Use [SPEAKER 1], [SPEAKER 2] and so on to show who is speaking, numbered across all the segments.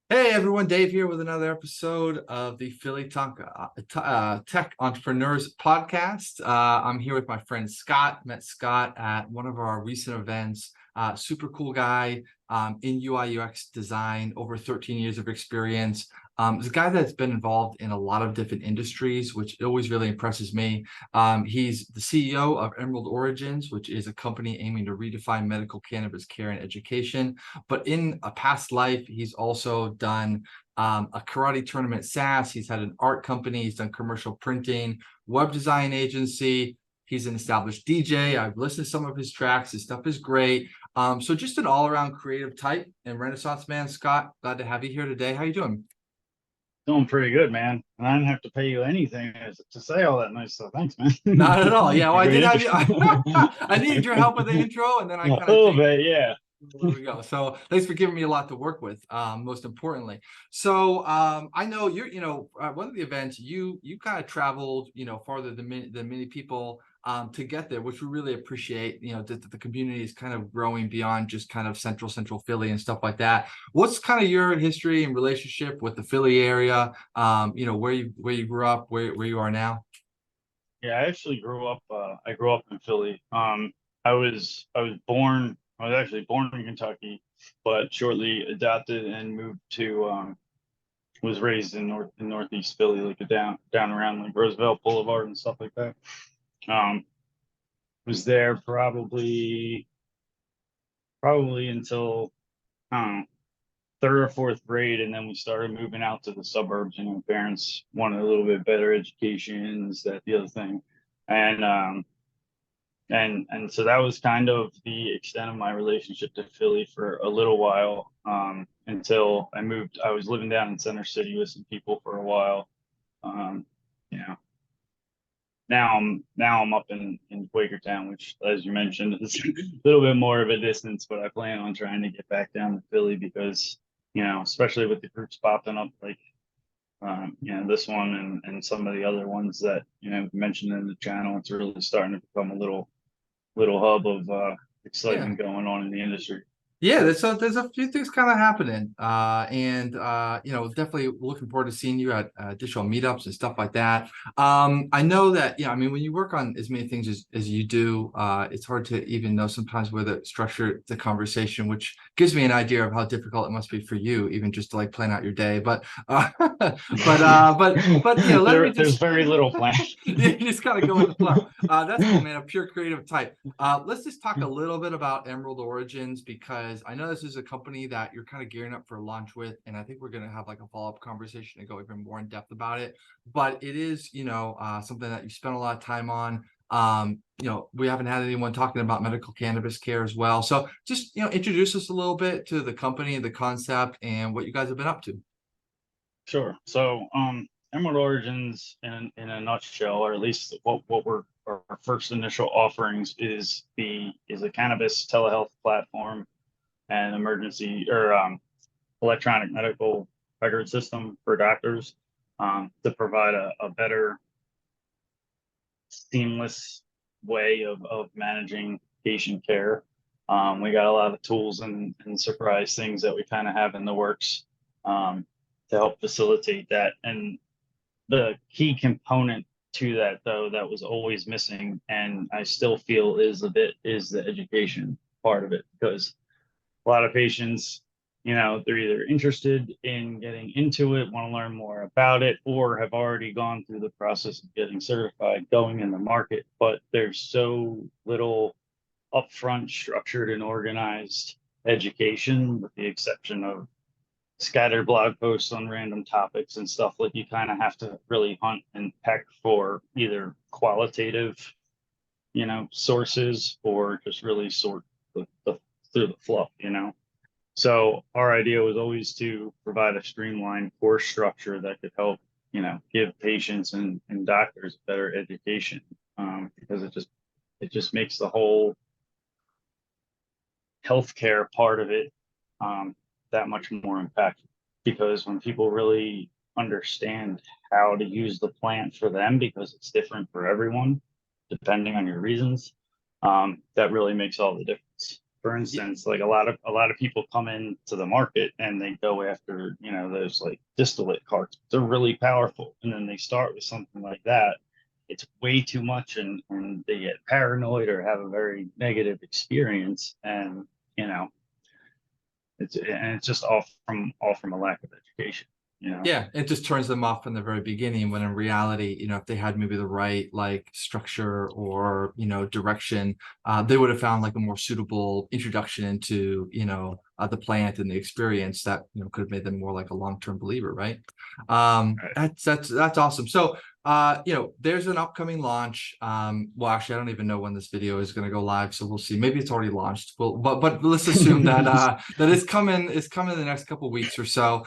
[SPEAKER 1] Hey everyone, Dave here with another episode of the Philly Tech Entrepreneurs Podcast. I'm here with my friend Scott. Met Scott at one of our recent events. Super cool guy in UI UX design, over 13 years of experience. He's a guy that's been involved in a lot of different industries, which always really impresses me. He's the CEO of Emerald Origins, which is a company aiming to redefine medical cannabis care and education. But in a past life, he's also done a karate tournament SaaS. He's had an art company. He's done commercial printing, web design agency. He's an established DJ. I've listened to some of his tracks. His stuff is great. So just an all-around creative type and Renaissance man. Scott, glad to have you here today. How you doing?
[SPEAKER 2] Doing pretty good, man. And I didn't have to pay you anything to say all that nice stuff. Thanks, man.
[SPEAKER 1] Not at all. Yeah, well,
[SPEAKER 2] A
[SPEAKER 1] I
[SPEAKER 2] great
[SPEAKER 1] did have you.
[SPEAKER 2] intro.
[SPEAKER 1] I needed your help with the intro, and then I
[SPEAKER 2] A
[SPEAKER 1] kind of
[SPEAKER 2] little
[SPEAKER 1] take.
[SPEAKER 2] bit, yeah.
[SPEAKER 1] There we go. So thanks for giving me a lot to work with. Most importantly, so I know you're. One of the events you kind of traveled, farther than many people to get there, which we really appreciate. That the community is kind of growing beyond just kind of central Philly and stuff like that. What's kind of your history and relationship with the Philly area? Where you grew up, where you are now.
[SPEAKER 2] Yeah, I actually I grew up in Philly. I was actually born in Kentucky, but shortly adopted and moved to was raised in Northeast Philly, like down around like Roosevelt Boulevard and stuff like that. Um, was there probably until I don't know, third or fourth grade, and then we started moving out to the suburbs. Parents wanted a little bit better educations, that the other thing, and and so that was kind of the extent of my relationship to Philly for a little while, until I moved. I was living down in Center City with some people for a while. Um, you know, now I'm up in Quakertown, which, as you mentioned, is a little bit more of a distance, but I plan on trying to get back down to Philly because, especially with the groups popping up, like this one and some of the other ones that mentioned in the channel, it's really starting to become a little hub of
[SPEAKER 1] Yeah.
[SPEAKER 2] excitement going on in the industry.
[SPEAKER 1] Yeah, there's a few things kind of happening, and definitely looking forward to seeing you at additional meetups and stuff like that. I know that, I mean, when you work on as many things as you do, it's hard to even know sometimes where to structure the conversation, which gives me an idea of how difficult it must be for you, even just to like plan out your day. But let me
[SPEAKER 2] There's
[SPEAKER 1] just
[SPEAKER 2] very little plan.
[SPEAKER 1] you just kind of go with the flow. That's cool, man. A pure creative type. Let's just talk a little bit about Emerald Origins because I know this is a company that you're kind of gearing up for launch with, and I think we're going to have like a follow-up conversation and go even more in depth about it. But it is, something that you spent a lot of time on. We haven't had anyone talking about medical cannabis care as well. So just, introduce us a little bit to the company, the concept, and what you guys have been up to.
[SPEAKER 2] Sure. So, Emerald Origins, in a nutshell, or at least what we're our first initial offerings is a cannabis telehealth platform and emergency or electronic medical record system for doctors, to provide a better seamless way of managing patient care. We got a lot of tools and surprise things that we kind of have in the works, to help facilitate that. And the key component to that, though, that was always missing, and I still feel is the education part of it, because a lot of patients, they're either interested in getting into it, want to learn more about it, or have already gone through the process of getting certified, going in the market, but there's so little upfront structured and organized education, with the exception of scattered blog posts on random topics and stuff. Like, you kind of have to really hunt and peck for either qualitative, sources, or just really sort through the fluff. So our idea was always to provide a streamlined course structure that could help, give patients and doctors better education, because it just makes the whole healthcare part of it, that much more impactful. Because when people really understand how to use the plant for them, because it's different for everyone, depending on your reasons, that really makes all the difference. For instance, like a lot of people come into the market and they go after, those like distillate carts. They're really powerful. And then they start with something like that. It's way too much, and they get paranoid or have a very negative experience. And, you know, it's just all from a lack of education.
[SPEAKER 1] Yeah, it just turns them off from the very beginning, when in reality, if they had maybe the right like structure or direction, they would have found like a more suitable introduction into the plant and the experience that could have made them more like a long-term believer, right?
[SPEAKER 2] Right.
[SPEAKER 1] That's awesome. So there's an upcoming launch. Well, actually, I don't even know when this video is going to go live, so we'll see. Maybe it's already launched. Well, but let's assume that that it's coming in the next couple weeks or so.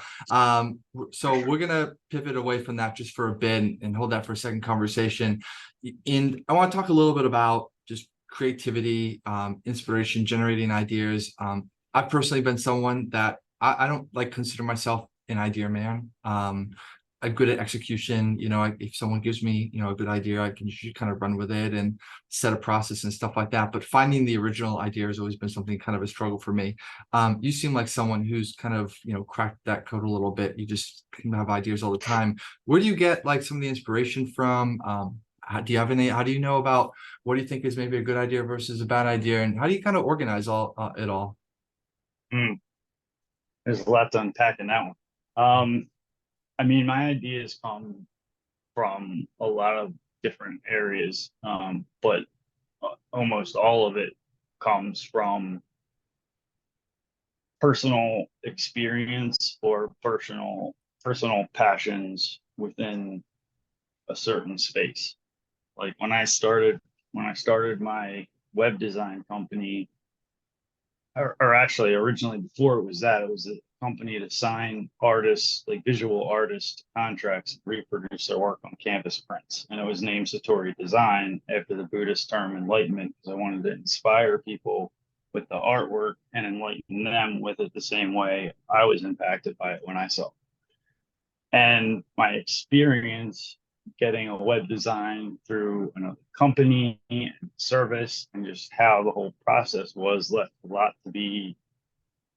[SPEAKER 1] So we're gonna pivot away from that just for a bit and hold that for a second conversation. I want to talk a little bit about just creativity, inspiration, generating ideas. I've personally been someone that I don't like consider myself an idea man. I'm good at execution. If someone gives me, a good idea, I can usually kind of run with it and set a process and stuff like that. But finding the original idea has always been something kind of a struggle for me. You seem like someone who's kind of, cracked that code a little bit. You just have ideas all the time. Where do you get like some of the inspiration from? How do you know about what do you think is maybe a good idea versus a bad idea? And how do you kind of organize it all?
[SPEAKER 2] Mm, there's a lot to unpack in that one. I mean, my ideas come from a lot of different areas, but almost all of it comes from personal experience or personal passions within a certain space. Like when I started my web design company, or actually originally before it was that, it was a company to sign artists, like visual artists, contracts to reproduce their work on canvas prints. And it was named Satori Design after the Buddhist term enlightenment, because I wanted to inspire people with the artwork and enlighten them with it the same way I was impacted by it when I saw it. And my experience getting a web design through another company and service, and just how the whole process was, left a lot to be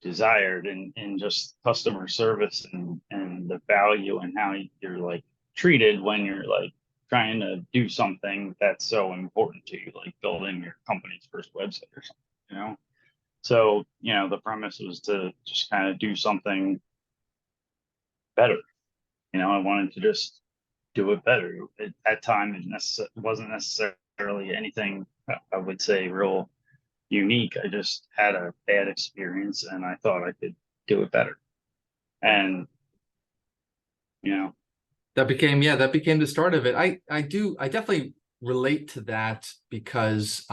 [SPEAKER 2] desired, and just customer service and the value and how you're like treated when you're like trying to do something that's so important to you, like building your company's first website or something. So the premise was to just kind of do something better. I wanted to just do it better. At that time, it wasn't necessarily anything I would say real unique. I just had a bad experience, and I thought I could do it better. And you know,
[SPEAKER 1] That became the start of it. I definitely relate to that because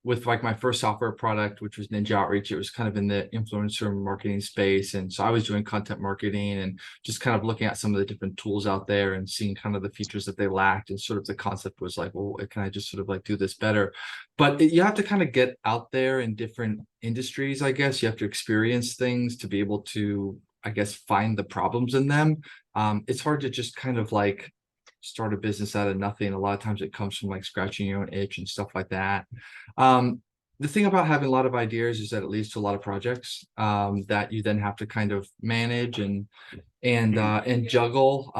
[SPEAKER 1] with like my first software product, which was Ninja Outreach, it was kind of in the influencer marketing space. And so I was doing content marketing and just kind of looking at some of the different tools out there and seeing kind of the features that they lacked. And sort of the concept was like, well, can I just sort of like do this better? But you have to kind of get out there in different industries, I guess. You have to experience things to be able to, I guess, find the problems in them. It's hard to just kind of like start a business out of nothing. A lot of times it comes from like scratching your own itch and stuff like that. The thing about having a lot of ideas is that it leads to a lot of projects that you then have to kind of manage and juggle.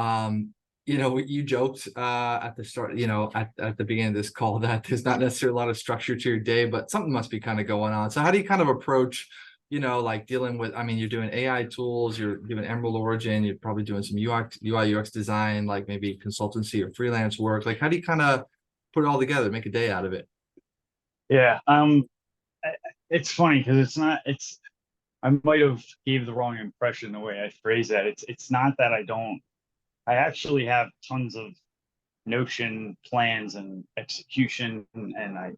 [SPEAKER 1] You joked at the start, at the beginning of this call, that there's not necessarily a lot of structure to your day, but something must be kind of going on. So how do you kind of approach like dealing with, I mean, you're doing AI tools, you're doing Emerald Origin, you're probably doing some UI UX design, like maybe consultancy or freelance work. Like, how do you kind of put it all together, make a day out of it?
[SPEAKER 2] yeah. It's funny because it's not. It's I might have gave the wrong impression the way I phrase that. It's not that I don't. I actually have tons of Notion plans and execution and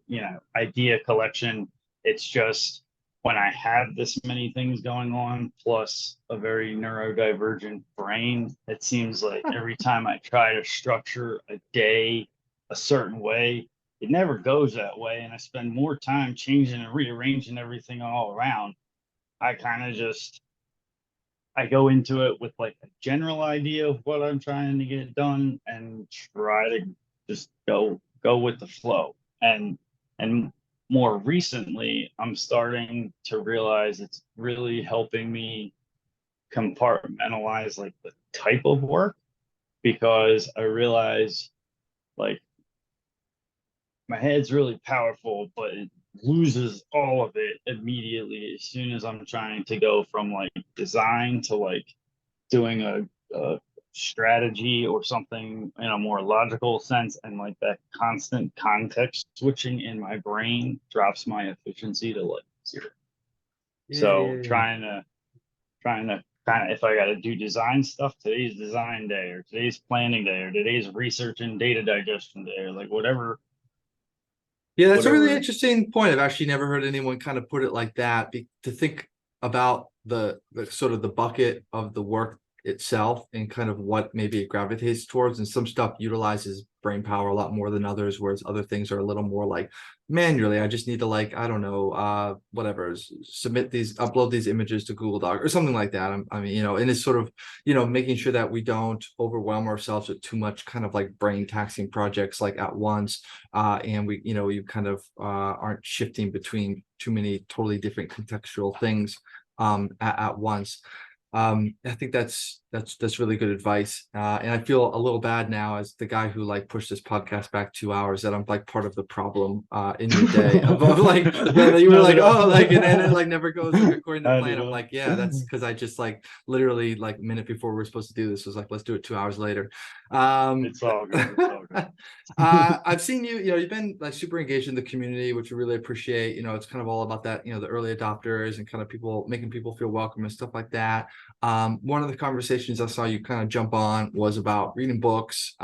[SPEAKER 2] idea collection. It's just when I have this many things going on, plus a very neurodivergent brain, it seems like every time I try to structure a day a certain way, it never goes that way. And I spend more time changing and rearranging everything all around. I kind of just I go into it with like a general idea of what I'm trying to get done, and try to just go with the flow. And more recently, I'm starting to realize it's really helping me compartmentalize like the type of work, because I realize like my head's really powerful, but it loses all of it immediately as soon as I'm trying to go from like design to like doing a strategy or something in a more logical sense. And like that constant context switching in my brain drops my efficiency to like zero.
[SPEAKER 1] Yeah,
[SPEAKER 2] So
[SPEAKER 1] yeah, yeah.
[SPEAKER 2] trying to kind of, if I got to do design stuff, today's design day or today's planning day or today's research and data digestion day or like
[SPEAKER 1] Yeah, that's a really
[SPEAKER 2] whatever.
[SPEAKER 1] interesting point. I've actually never heard anyone kind of put it like that. To think about the sort of the bucket of the work itself and kind of what maybe it gravitates towards. And some stuff utilizes brain power a lot more than others, whereas other things are a little more like manually. I just need to like, I don't know, whatever, submit these, upload these images to Google Doc or something like that. I mean, and it's sort of, making sure that we don't overwhelm ourselves with too much kind of like brain taxing projects like at once, and we you kind of aren't shifting between too many totally different contextual things at once. I think that's really good advice, and I feel a little bad now as the guy who like pushed this podcast back 2 hours, that I'm like part of the problem in your day of like that you were
[SPEAKER 2] Not
[SPEAKER 1] like,
[SPEAKER 2] at
[SPEAKER 1] oh, like, and then it
[SPEAKER 2] all.
[SPEAKER 1] like never goes like according to
[SPEAKER 2] Not
[SPEAKER 1] plan.
[SPEAKER 2] at
[SPEAKER 1] I'm
[SPEAKER 2] all.
[SPEAKER 1] like, yeah, that's because I just like literally like a minute before we are supposed to do this was like, let's do it 2 hours later. um
[SPEAKER 2] It's all good. It's all good.
[SPEAKER 1] I've seen you, you've been like super engaged in the community, which we really appreciate. It's kind of all about that, the early adopters and kind of people making people feel welcome and stuff like that. One of the conversations I saw you kind of jump on was about reading books.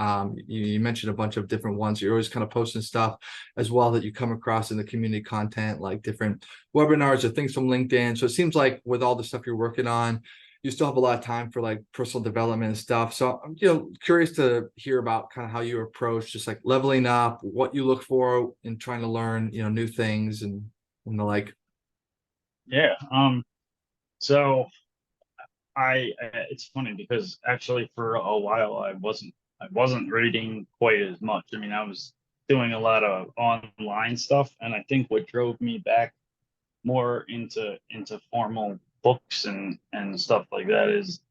[SPEAKER 1] You mentioned a bunch of different ones. You're always kind of posting stuff as well that you come across in the community content, like different webinars or things from LinkedIn. So it seems like with all the stuff you're working on, you still have a lot of time for like personal development and stuff. So I'm, curious to hear about kind of how you approach just like leveling up, what you look for in trying to learn, new things and the like.
[SPEAKER 2] Yeah. So it's funny because actually for a while I wasn't reading quite as much. I mean, I was doing a lot of online stuff, and I think what drove me back more into formal books and stuff like that is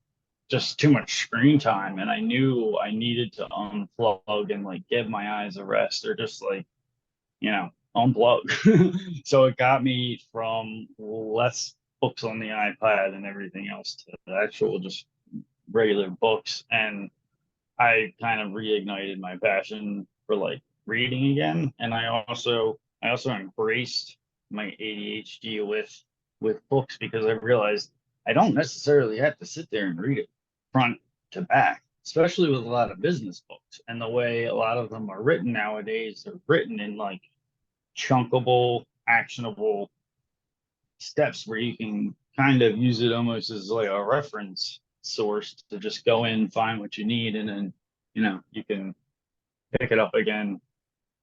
[SPEAKER 2] just too much screen time. And I knew I needed to unplug and like give my eyes a rest, or just like, unplug. So it got me from less books on the iPad and everything else to the actual just regular books. And I kind of reignited my passion for like reading again. And I also embraced my ADHD with books, because I realized I don't necessarily have to sit there and read it front to back, especially with a lot of business books. And the way a lot of them are written nowadays, they're written in like chunkable, actionable steps where you can kind of use it almost as like a reference source to just go in, find what you need, and then, you can pick it up again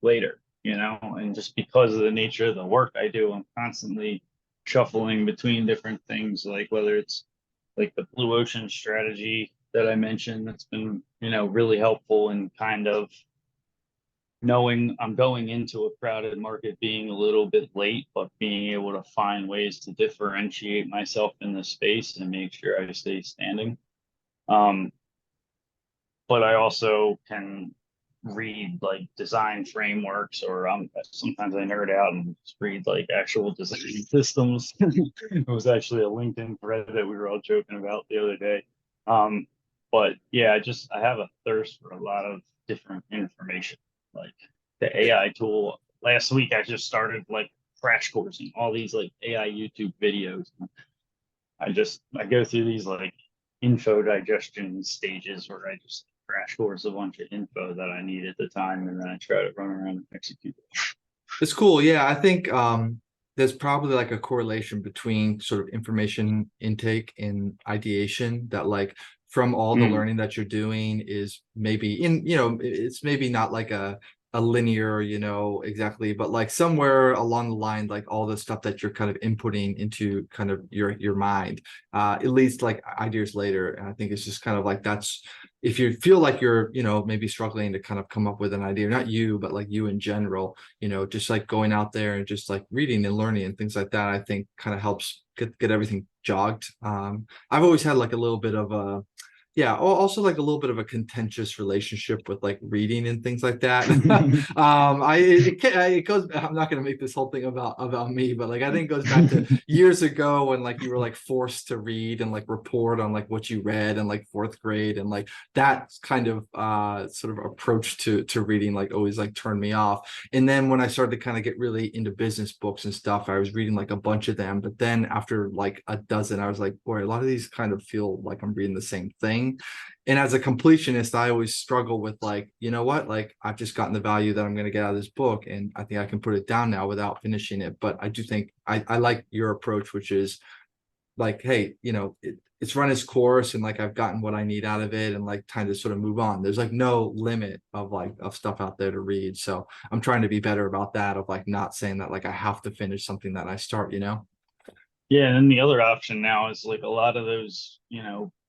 [SPEAKER 2] later, and just because of the nature of the work I do, I'm constantly shuffling between different things, like whether it's like the blue ocean strategy that I mentioned, that's been, really helpful in kind of knowing I'm going into a crowded market being a little bit late, but being able to find ways to differentiate myself in the space and make sure I stay standing. Um, but I also can read like design frameworks, or sometimes I nerd out and just read like actual design systems. It was actually a LinkedIn thread that we were all joking about the other day. Um, but yeah, I have a thirst for a lot of different information. Like the AI tool. Last week I just started like crash coursing all these like AI YouTube videos. I go through these like info digestion stages where I just crash course a bunch of info that I need at the time, and then I try to run around and execute it.
[SPEAKER 1] It's cool. Yeah, I think there's probably like a correlation between sort of information intake and ideation, that like from all the
[SPEAKER 2] Mm,
[SPEAKER 1] learning that you're doing is maybe in, it's maybe not like a a linear, exactly, but like somewhere along the line, like all the stuff that you're kind of inputting into kind of your mind, it leads like ideas later. And I think it's just kind of like that's if you feel like you're, maybe struggling to kind of come up with an idea, not you, but like you in general, just like going out there and just like reading and learning and things like that, I think kind of helps get everything jogged. I've always had like a little bit of a yeah, also like a little bit of a contentious relationship with like reading and things like that. It goes. I'm not going to make this whole thing about me, but like I think it goes back to years ago when like you were like forced to read and like report on like what you read in like fourth grade, and like that kind of sort of approach to reading like always like turned me off. And then when I started to kind of get really into business books and stuff, I was reading like a bunch of them. But then after like a dozen, I was like, boy, a lot of these kind of feel like I'm reading the same thing. And as a completionist, I always struggle with like, you know what, like I've just gotten the value that I'm going to get out of this book, and I think I can put it down now without finishing it. But I do think I like your approach, which is like, hey, it's run its course, and like I've gotten what I need out of it, and like time to sort of move on. There's like no limit of like of stuff out there to read. So I'm trying to be better about that, of like not saying that like I have to finish something that I start.
[SPEAKER 2] Yeah, and then the other option now is like a lot of those,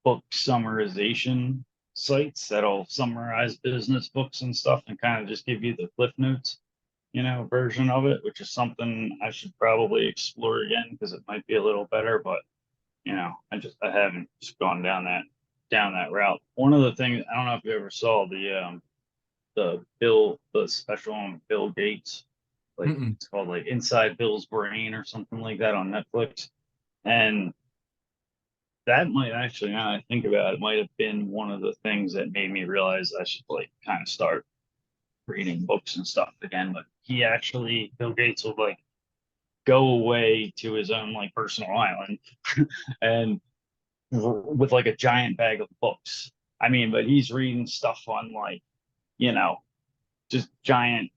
[SPEAKER 2] book summarization sites that'll summarize business books and stuff and kind of just give you the Cliff Notes, version of it, which is something I should probably explore again because it might be a little better, but I haven't just gone down that route. One of the things, I don't know if you ever saw the special on Bill Gates, like
[SPEAKER 1] Mm-mm.
[SPEAKER 2] it's called like Inside Bill's Brain or something like that on Netflix. And that might actually, now I think about it, might have been one of the things that made me realize I should like kind of start reading books and stuff again. But Bill Gates would like go away to his own like personal island and with like a giant bag of books. I mean, but he's reading stuff on like, you know, just giant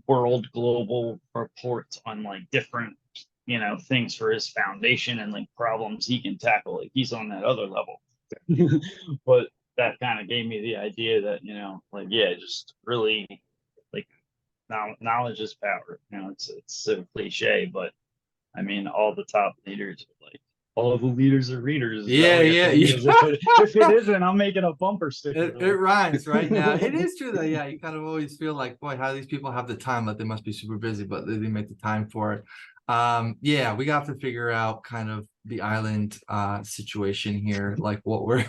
[SPEAKER 2] world global reports on like different, things for his foundation and like problems he can tackle. Like he's on that other level. But that kind of gave me the idea that, like, yeah, just really like knowledge is power. It's so cliche, but I mean, all the top leaders are like, all of the leaders are readers. Is that
[SPEAKER 1] Yeah,
[SPEAKER 2] like a
[SPEAKER 1] yeah,
[SPEAKER 2] thing?
[SPEAKER 1] yeah.
[SPEAKER 2] Because if it isn't, I'm making a bumper sticker.
[SPEAKER 1] It rhymes right now. It is true that, yeah, you kind of always feel like, boy, how do these people have the time? Like they must be super busy, but they make the time for it. Yeah, we got to figure out kind of the island situation here, like what we're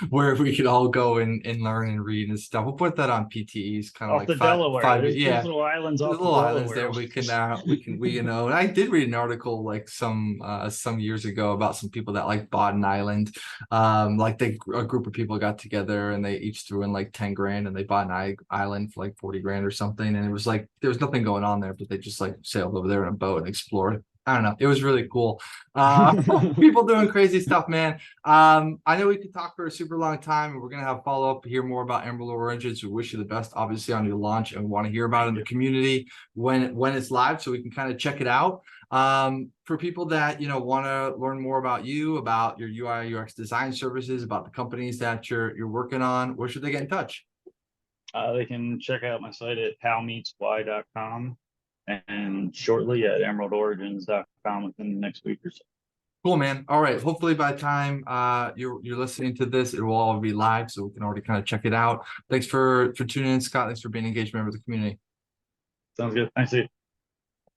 [SPEAKER 1] where we could all go and learn and read and stuff. We'll put that on PTEs, kind of
[SPEAKER 2] Off
[SPEAKER 1] like
[SPEAKER 2] the Delaware.
[SPEAKER 1] five,
[SPEAKER 2] There's
[SPEAKER 1] yeah.
[SPEAKER 2] little islands
[SPEAKER 1] There's
[SPEAKER 2] off the
[SPEAKER 1] little islands
[SPEAKER 2] Delaware.
[SPEAKER 1] there and I did read an article like some years ago about some people that like bought an island. Like a group of people got together and they each threw in like 10 grand and they bought an island for like 40 grand or something. And it was like there was nothing going on there, but they just like sailed over there in a boat and explored. I don't know. It was really cool. People doing crazy stuff, man. I know we could talk for a super long time, and we're gonna have follow up, hear more about Emerald Origins. We wish you the best, obviously, on your launch, and we want to hear about it in the community when it's live, so we can kind of check it out. For people that want to learn more about you, about your UI UX design services, about the companies that you're working on, where should they get in touch?
[SPEAKER 2] They can check out my site at howmeetswhy.com and shortly at emeraldorigins.com within the next week or so.
[SPEAKER 1] Cool, man. All right. Hopefully by the time you're listening to this, it will all be live, so we can already kind of check it out. Thanks for tuning in, Scott. Thanks for being an engaged member of the community.
[SPEAKER 2] Sounds good. Thanks, Steve.